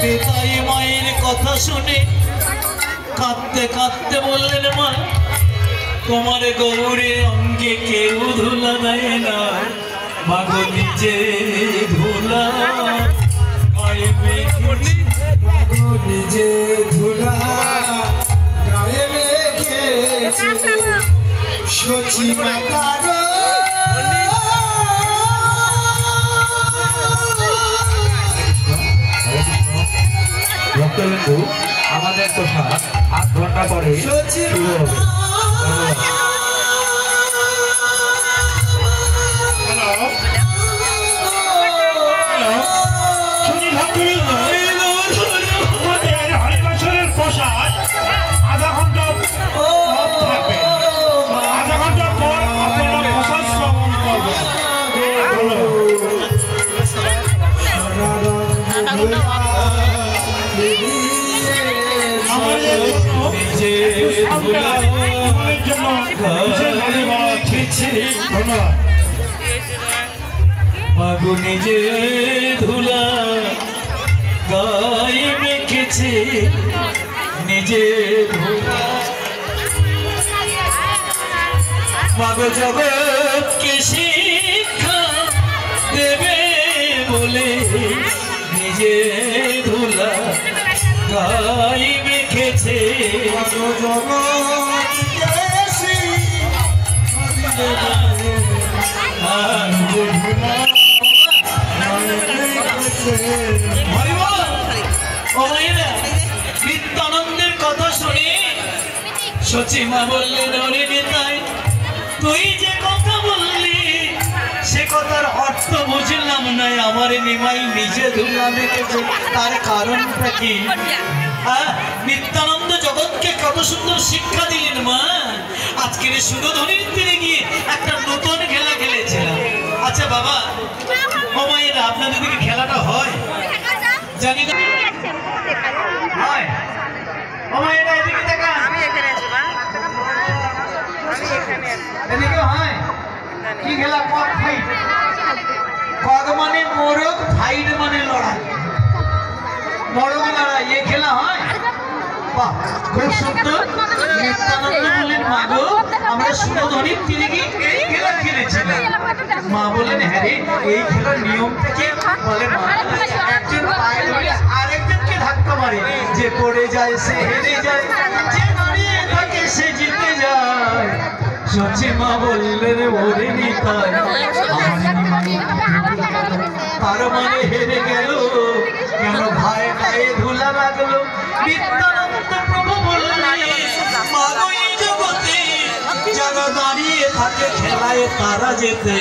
পিতাই মায়ের কথা শুনে কাঁদতে কাঁদতে বললেন, মা তোমার গৌরে অঙ্গে কেউ ধুলা দেয় না, মাগো নিজে ধুলা গায়ে মেখে, মাগো নিজে ধুলা গায়ে মেখেছে সচি মাতার ভক্তবিন্দু। আমাদের প্রসাদ 8 ঘন্টা পরে শুরু হবে। প্রসাদ আধা ঘন্টা থাকবে, আধা ঘন্টা পর আপনারা প্রসাদ শ্রবণ করবেন। মাগো নিজে ধুলা গায়ে মেখেছে নিজে ধুলা, মাগো জগৎকে শিক্ষা দেবে বলে নিজে ধুলা গায়ে মেখেছে, মাগো জগৎকে শিক্ষা দেবে নিত্যানন্দের কথা শুনে সচিমা বললেন, ওরে নিতাই তুই যে কথা বললি সে কথার অর্থ বুঝলাম না। আমার নিমাই নিজে ধুলা মেখেছে, তার কারণটা কি? নিত্যানন্দ জগৎকে কত সুন্দর শিক্ষা দিলেন মা। আজকের সুরধনির তীরে গিয়ে একটা নতুন খেলা খেলেছিলাম। আচ্ছা বাবা, ও মায়েরা আপনাদের দিকে খেলাটা হয় জানি না, হয়? ও মায়েরা এদিকে দেখা, এদিকে হয় কি খেলা? Cock fight. কক মানে মোরগ, ফাইট মানে লড়াই, মোরগ লড়াই, এ খেলা হয়। বাহ, খুব সুন্দর। নিত্যানন্দ বললেন, মা গো আমরা সুরধনির তীরে গিয়ে এই খেলা খেলেছিলাম। মা বললেন, হ্যাঁ রে এই খেলার নিয়মটা কি? বলে মা একজন পায়ে ধরে আরেকজনকে ধাক্কা মারে, যে পড়ে যায় সে হেরে যায়, যে দাঁড়িয়ে থাকে সে জিতে যায়। সচিমা বললেন, ওরে নিতাই তার মানে হেরে গেল, কেন ভাই গায়ে ধুলা লাগলো? নিত্যানন্দ প্রভু বললেন, মা গো এই জগতে যারা দাঁড়িয়ে থাকে খেলায় তারা যেতে